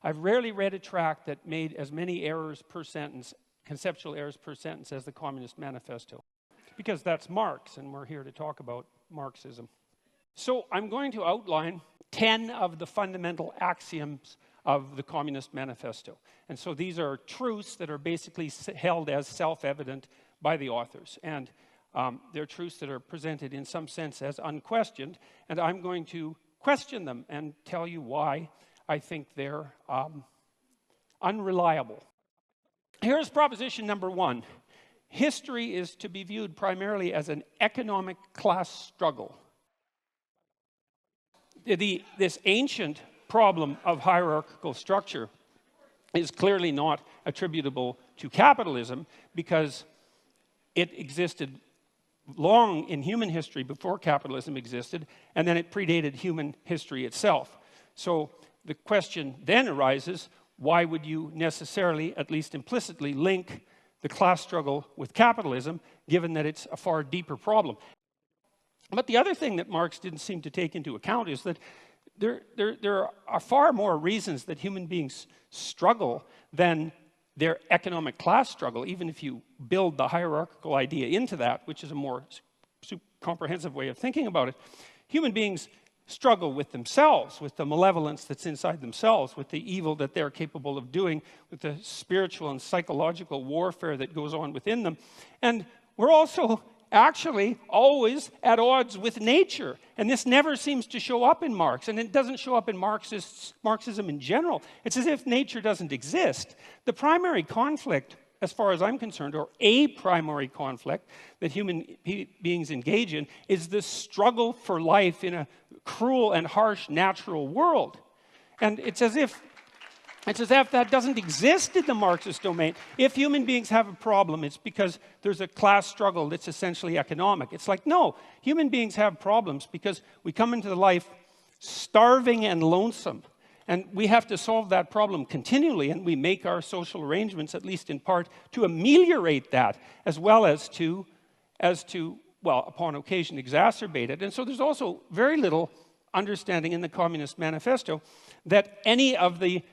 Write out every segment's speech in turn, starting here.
I've rarely read a tract that made as many errors per sentence, conceptual errors per sentence, as the Communist Manifesto. Because that's Marx, and we're here to talk about Marxism. So I'm going to outline 10 of the fundamental axioms of the Communist Manifesto. And so these are truths that are basically held as self-evident by the authors. And they're truths that are presented in some sense as unquestioned. And I'm going to question them and tell you why I think they're unreliable. Here's proposition number 1. History is to be viewed primarily as an economic class struggle. This ancient problem of hierarchical structure is clearly not attributable to capitalism because it existed long in human history before capitalism existed, and then it predated human history itself. So the question then arises, why would you necessarily, at least implicitly, link the class struggle with capitalism, given that it's a far deeper problem? But the other thing that Marx didn't seem to take into account is that there are far more reasons that human beings struggle than their economic class struggle, even if you build the hierarchical idea into that, which is a more comprehensive way of thinking about it. Human beings struggle with themselves, with the malevolence that's inside themselves, with the evil that they're capable of doing, with the spiritual and psychological warfare that goes on within them. And we're also actually always at odds with nature. And this never seems to show up in Marx. And it doesn't show up in Marxism in general. It's as if nature doesn't exist. The primary conflict, as far as I'm concerned, or a primary conflict that human beings engage in, is the struggle for life in a cruel and harsh natural world. And it's as if that doesn't exist in the Marxist domain. If human beings have a problem, it's because there's a class struggle that's essentially economic. It's like, no, human beings have problems because we come into life starving and lonesome. And we have to solve that problem continually, and we make our social arrangements, at least in part, to ameliorate that, as well as to, well, upon occasion, exacerbate it. And so there's also very little understanding in the Communist Manifesto that any of the,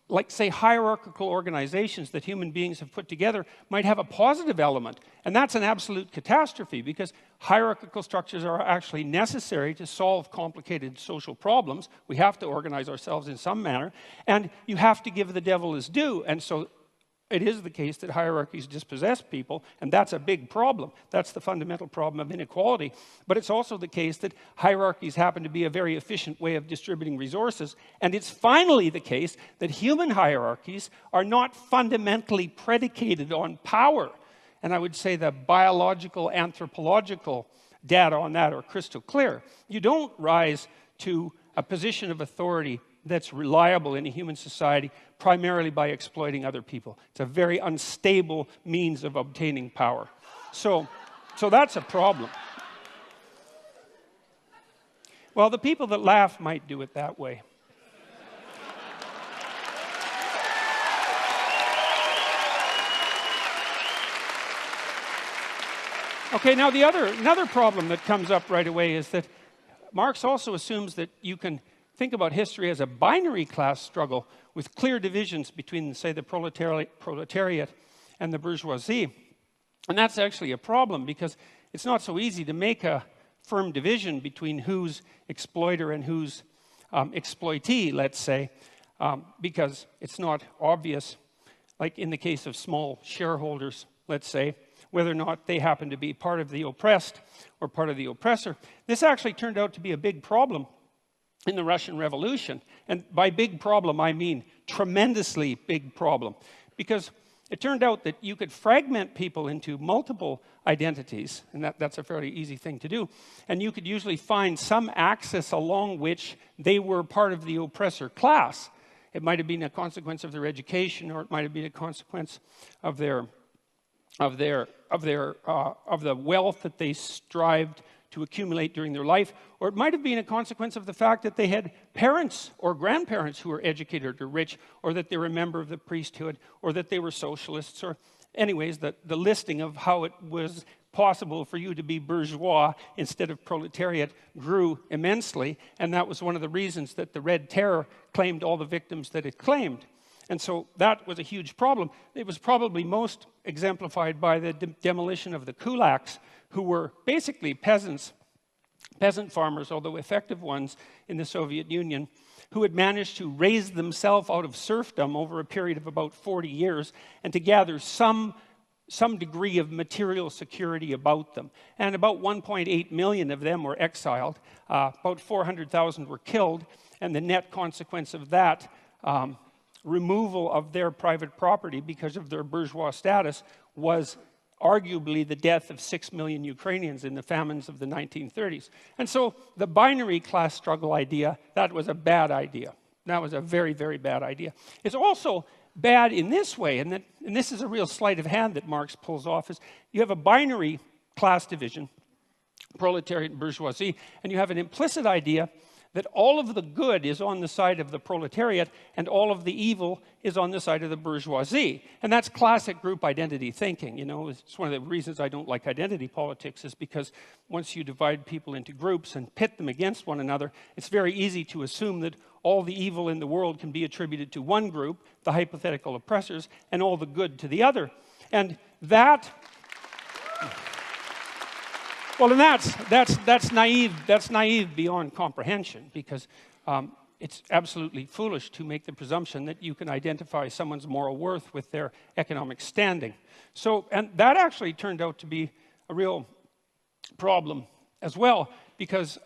like, say, hierarchical organizations that human beings have put together might have a positive element. And that's an absolute catastrophe, because hierarchical structures are actually necessary to solve complicated social problems. We have to organize ourselves in some manner, and you have to give the devil his due. And so it is the case that hierarchies dispossess people, and that's a big problem. That's the fundamental problem of inequality. But it's also the case that hierarchies happen to be a very efficient way of distributing resources. And it's finally the case that human hierarchies are not fundamentally predicated on power. And I would say the biological, anthropological data on that are crystal clear. You don't rise to a position of authority that's reliable in a human society primarily by exploiting other people. It's a very unstable means of obtaining power. So that's a problem. Well, the people that laugh might do it that way. Okay, now another problem that comes up right away is that Marx also assumes that you can think about history as a binary class struggle with clear divisions between, say, the proletariat and the bourgeoisie. And that's actually a problem, because it's not so easy to make a firm division between who's exploiter and who's exploitee, let's say, because it's not obvious, like in the case of small shareholders, let's say, whether or not they happen to be part of the oppressed or part of the oppressor. This actually turned out to be a big problem in the Russian Revolution. And by big problem, I mean tremendously big problem. Because it turned out that you could fragment people into multiple identities, and that's a fairly easy thing to do. And you could usually find some axis along which they were part of the oppressor class. It might have been a consequence of their education, or it might have been a consequence of the wealth that they strived to accumulate during their life, or it might have been a consequence of the fact that they had parents or grandparents who were educated or rich, or that they were a member of the priesthood, or that they were socialists, or anyways, the listing of how it was possible for you to be bourgeois instead of proletariat grew immensely, and that was one of the reasons that the Red Terror claimed all the victims that it claimed. And so that was a huge problem. It was probably most exemplified by the demolition of the kulaks, who were basically peasant farmers, although effective ones in the Soviet Union, who had managed to raise themselves out of serfdom over a period of about 40 years and to gather some degree of material security about them. And about 1.8 million of them were exiled. About 400,000 were killed, and the net consequence of that removal of their private property because of their bourgeois status was arguably the death of 6 million Ukrainians in the famines of the 1930s. And so the binary class struggle idea, that was a bad idea. That was a very, very bad idea. It's also bad in this way, and this is a real sleight of hand that Marx pulls off, is you have a binary class division, proletariat and bourgeoisie, and you have an implicit idea that all of the good is on the side of the proletariat and all of the evil is on the side of the bourgeoisie. And that's classic group identity thinking. You know, it's one of the reasons I don't like identity politics, is because once you divide people into groups and pit them against one another, it's very easy to assume that all the evil in the world can be attributed to one group, the hypothetical oppressors, and all the good to the other. And that... Well, and that's naive. That's naive beyond comprehension, because it's absolutely foolish to make the presumption that you can identify someone's moral worth with their economic standing. So, and that actually turned out to be a real problem as well, because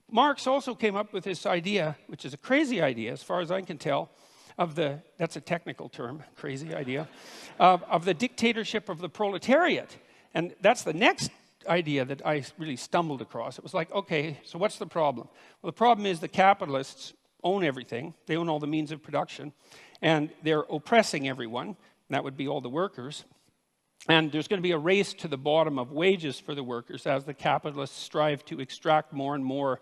Marx also came up with this idea, which is a crazy idea as far as I can tell, of the, that's a technical term, crazy idea, of the dictatorship of the proletariat. And that's the next idea that I really stumbled across. It was like, okay, so what's the problem? Well, the problem is the capitalists own everything. They own all the means of production. And they're oppressing everyone. And that would be all the workers. And there's going to be a race to the bottom of wages for the workers as the capitalists strive to extract more and more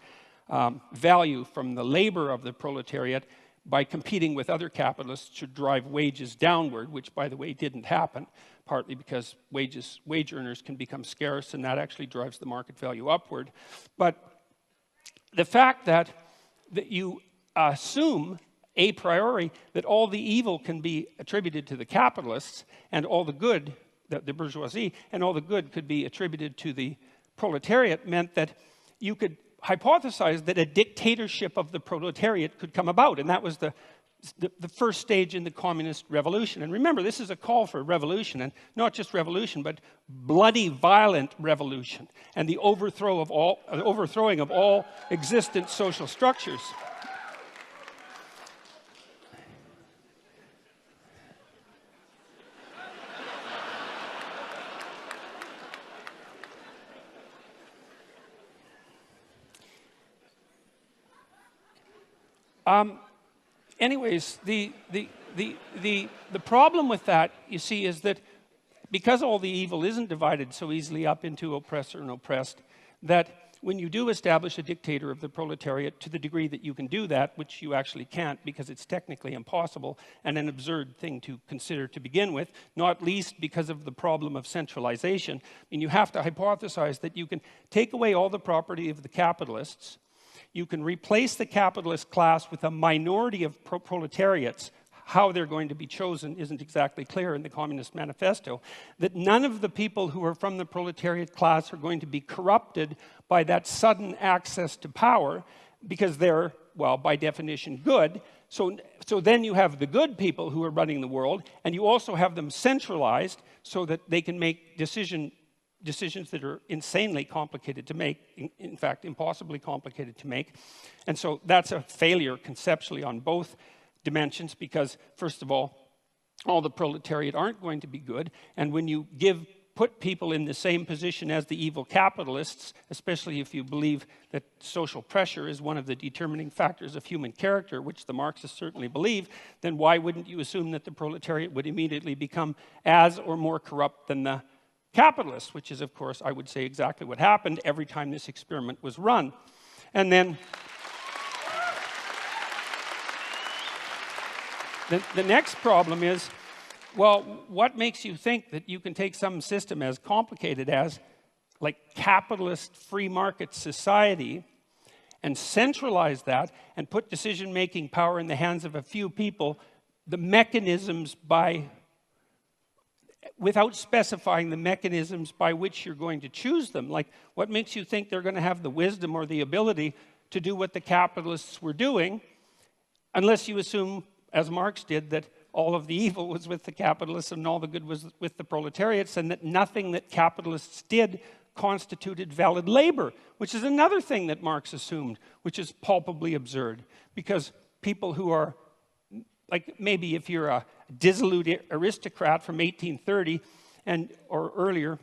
value from the labor of the proletariat by competing with other capitalists to drive wages downward, which, by the way, didn't happen, partly because wage earners can become scarce, and that actually drives the market value upward. But the fact that you assume a priori that all the evil can be attributed to the capitalists and all the good, the bourgeoisie, and all the good could be attributed to the proletariat meant that you could hypothesized that a dictatorship of the proletariat could come about, and that was the first stage in the communist revolution. And remember, this is a call for revolution, and not just revolution, but bloody, violent revolution, and the overthrowing of all existent social structures. Anyways, the problem with that, you see, is that because all the evil isn't divided so easily up into oppressor and oppressed, that when you do establish a dictator of the proletariat, to the degree that you can do that, which you actually can't because it's technically impossible and an absurd thing to consider to begin with, not least because of the problem of centralization. I mean, you have to hypothesize that you can take away all the property of the capitalists. You can replace the capitalist class with a minority of proletariats. How they're going to be chosen isn't exactly clear in the Communist Manifesto. That none of the people who are from the proletariat class are going to be corrupted by that sudden access to power, because they're, well, by definition, good. So then you have the good people who are running the world, and you also have them centralized so that they can make decisions that are insanely complicated to make, in fact, impossibly complicated to make. And so that's a failure conceptually on both dimensions, because, first of all the proletariat aren't going to be good, and when you put people in the same position as the evil capitalists, especially if you believe that social pressure is one of the determining factors of human character, which the Marxists certainly believe, then why wouldn't you assume that the proletariat would immediately become as or more corrupt than the capitalists, which is, of course, I would say exactly what happened every time this experiment was run. And then The next problem is, well, what makes you think that you can take some system as complicated as like capitalist free market society and centralize that and put decision-making power in the hands of a few people, the mechanisms without specifying the mechanisms by which you're going to choose them? Like, what makes you think they're going to have the wisdom or the ability to do what the capitalists were doing, unless you assume, as Marx did, that all of the evil was with the capitalists and all the good was with the proletariats, and that nothing that capitalists did constituted valid labor, which is another thing that Marx assumed, which is palpably absurd, because people who are, like maybe if you're a dissolute aristocrat from 1830 or earlier,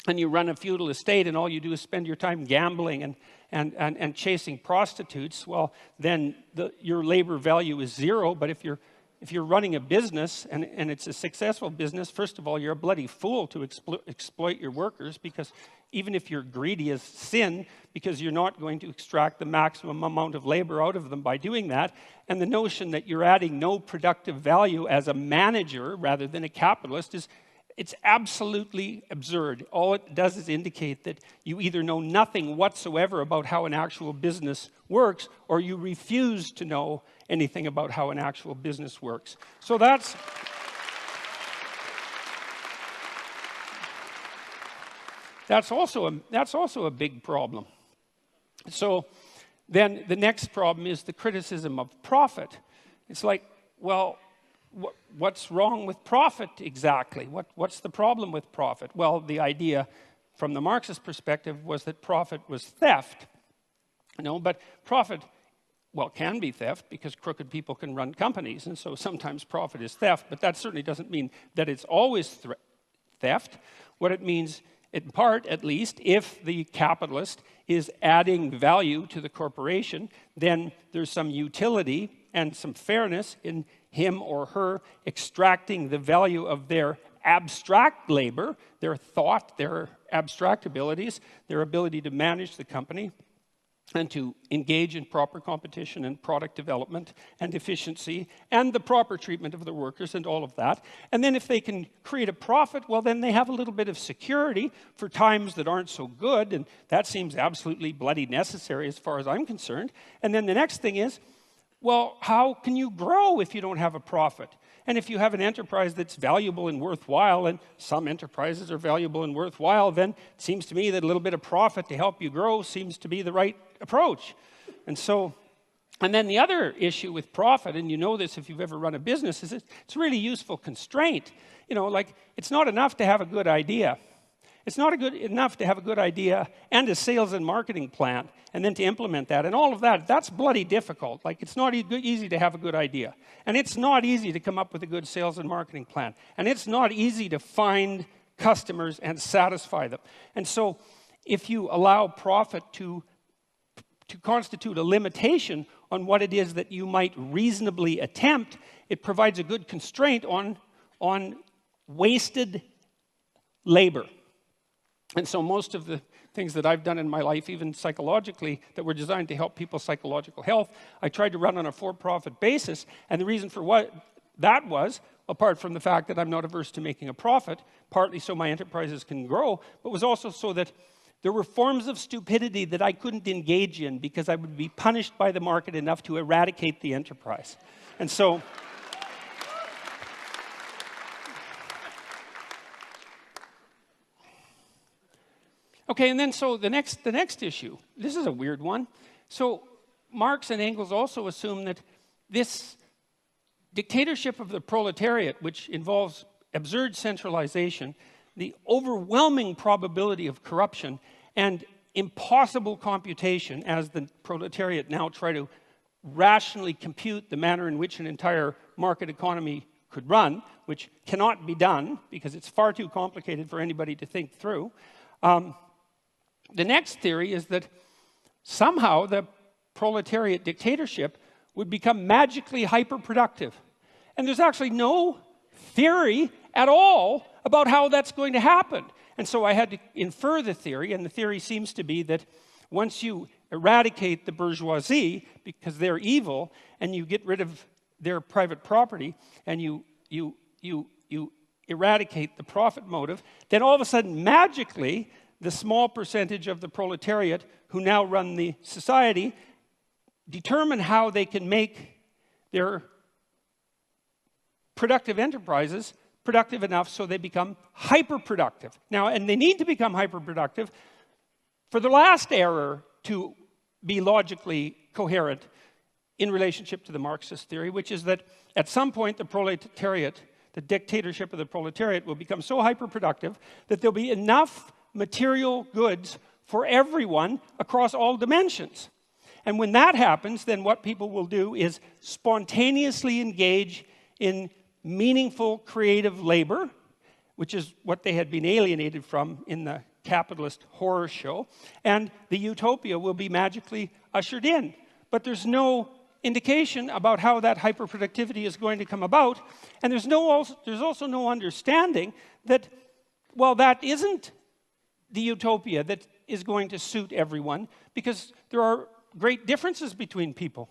and you run a feudal estate and all you do is spend your time gambling and chasing prostitutes, well, then your labor value is zero. But if you're running a business and it's a successful business, first of all, you're a bloody fool to exploit your workers, because even if you're greedy as sin, because you're not going to extract the maximum amount of labor out of them by doing that. And the notion that you're adding no productive value as a manager rather than a capitalist it's absolutely absurd. All it does is indicate that you either know nothing whatsoever about how an actual business works, or you refuse to know anything about how an actual business works. So that's also a big problem. So then the next problem is the criticism of profit. It's like, well, what's wrong with profit exactly? What's the problem with profit? Well, the idea from the Marxist perspective was that profit was theft. But profit, well, can be theft because crooked people can run companies, and so sometimes profit is theft, but that certainly doesn't mean that it's always theft. What it means, in part at least, if the capitalist is adding value to the corporation, then there's some utility and some fairness in him or her extracting the value of their abstract labor, their thought, their abstract abilities, their ability to manage the company, and to engage in proper competition and product development and efficiency and the proper treatment of the workers and all of that. And then if they can create a profit, well, then they have a little bit of security for times that aren't so good, and that seems absolutely bloody necessary as far as I'm concerned. And then the next thing is, well, how can you grow if you don't have a profit? And if you have an enterprise that's valuable and worthwhile, and some enterprises are valuable and worthwhile, then it seems to me that a little bit of profit to help you grow seems to be the right approach. And then the other issue with profit, and you know this if you've ever run a business, is it's a really useful constraint. Like, it's not enough to have a good idea. It's not enough to have a good idea and a sales and marketing plan and then to implement that and all of that. That's bloody difficult. Like, it's not easy to have a good idea. And it's not easy to come up with a good sales and marketing plan. And it's not easy to find customers and satisfy them. And so if you allow profit to constitute a limitation on what it is that you might reasonably attempt, it provides a good constraint on wasted labor. And so most of the things that I've done in my life, even psychologically, that were designed to help people's psychological health, I tried to run on a for-profit basis. And the reason for what that was, apart from the fact that I'm not averse to making a profit, partly so my enterprises can grow, but was also so that there were forms of stupidity that I couldn't engage in because I would be punished by the market enough to eradicate the enterprise. And so okay, and then so the next issue, this is a weird one. So Marx and Engels also assume that this dictatorship of the proletariat, which involves absurd centralization, the overwhelming probability of corruption, and impossible computation, as the proletariat now try to rationally compute the manner in which an entire market economy could run, which cannot be done because it's far too complicated for anybody to think through. The next theory is that somehow the proletariat dictatorship would become magically hyperproductive. And there's actually no theory at all about how that's going to happen. And so I had to infer the theory, and the theory seems to be that once you eradicate the bourgeoisie, because they're evil, and you get rid of their private property and you eradicate the profit motive, then all of a sudden, magically, the small percentage of the proletariat who now run the society determine how they can make their productive enterprises productive enough so they become hyper-productive. Now, and they need to become hyper-productive for the last error to be logically coherent in relationship to the Marxist theory, which is that at some point the proletariat, the dictatorship of the proletariat, will become so hyper-productive that there'll be enough material goods for everyone across all dimensions. And when that happens, then what people will do is spontaneously engage in meaningful creative labor, which is what they had been alienated from in the capitalist horror show, and the utopia will be magically ushered in. But there's no indication about how that hyperproductivity is going to come about, and there's also no understanding that, well, that isn't the utopia that is going to suit everyone, because there are great differences between people.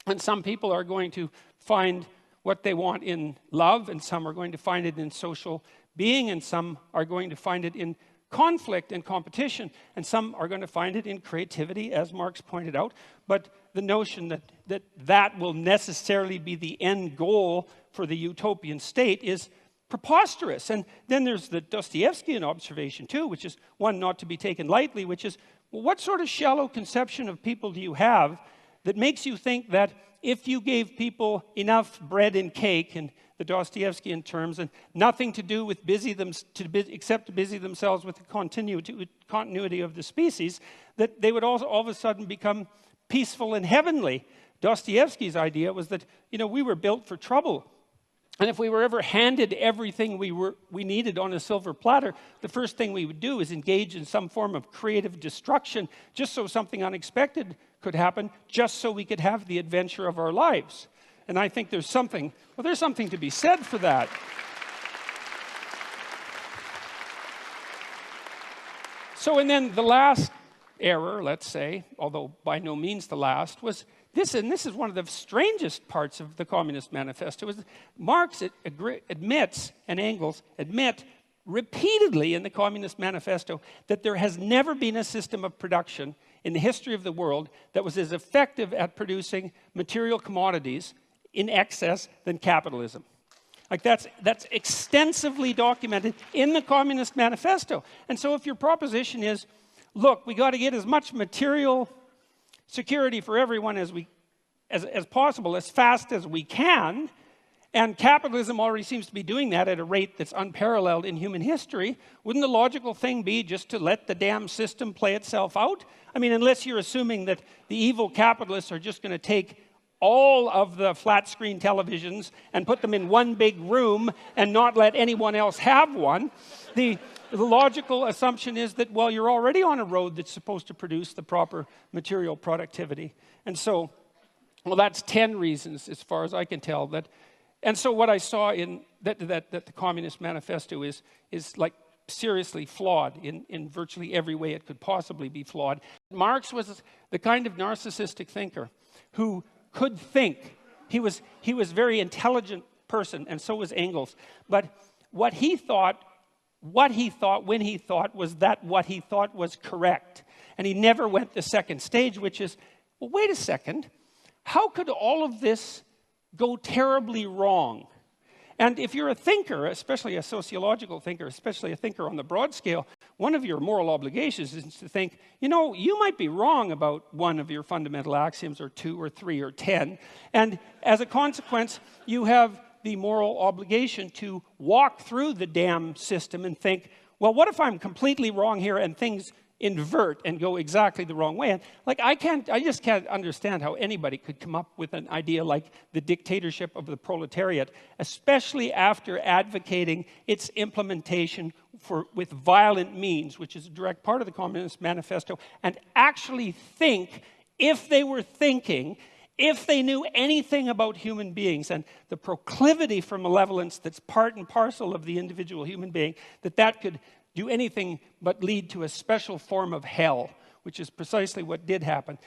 And some people are going to find what they want in love, and some are going to find it in social being, and some are going to find it in conflict and competition, and some are going to find it in creativity, as Marx pointed out. But the notion that will necessarily be the end goal for the utopian state is preposterous. And then there's the Dostoevskian observation too, which is one not to be taken lightly, which is, well, what sort of shallow conception of people do you have that makes you think that if you gave people enough bread and cake, in the Dostoevskian terms, and nothing to do with except to busy themselves with the continuity of the species, that they would all of a sudden become peaceful and heavenly? Dostoevsky's idea was that, you know, we were built for trouble. And if we were ever handed everything we needed on a silver platter, the first thing we would do is engage in some form of creative destruction, just so something unexpected could happen, just so we could have the adventure of our lives. And I think there's something to be said for that. So, and then the last error, let's say, although by no means the last, was this, and this is one of the strangest parts of the Communist Manifesto, is Marx admits, and Engels admit repeatedly in the Communist Manifesto, that there has never been a system of production in the history of the world that was as effective at producing material commodities in excess than capitalism. Like that's extensively documented in the Communist Manifesto. And so if your proposition is, look, we got to get as much material security for everyone as possible, as fast as we can, and capitalism already seems to be doing that at a rate that's unparalleled in human history, wouldn't the logical thing be just to let the damn system play itself out? I mean, unless you're assuming that the evil capitalists are just going to take all of the flat screen televisions and put them in one big room and not let anyone else have one. The logical assumption is that, well, you're already on a road that's supposed to produce the proper material productivity. And so, well, that's 10 reasons, as far as I can tell. And so what I saw in that the Communist Manifesto is like seriously flawed in virtually every way it could possibly be flawed. Marx was the kind of narcissistic thinker who could think. He was a very intelligent person, and so was Engels. But what he thought when he thought was that what he thought was correct. And he never went the second stage, which is, well, wait a second, how could all of this go terribly wrong? And if you're a thinker, especially a sociological thinker, especially a thinker on the broad scale, one of your moral obligations is to think, you know, you might be wrong about one of your fundamental axioms, or 2 or 3 or 10. And as a consequence, you have the moral obligation to walk through the damn system and think, well, what if I'm completely wrong here and things invert and go exactly the wrong way? And like, I just can't understand how anybody could come up with an idea like the dictatorship of the proletariat, especially after advocating its implementation with violent means, which is a direct part of the Communist Manifesto, and actually think, if they were thinking, if they knew anything about human beings and the proclivity for malevolence that's part and parcel of the individual human being, that could do anything but lead to a special form of hell, which is precisely what did happen.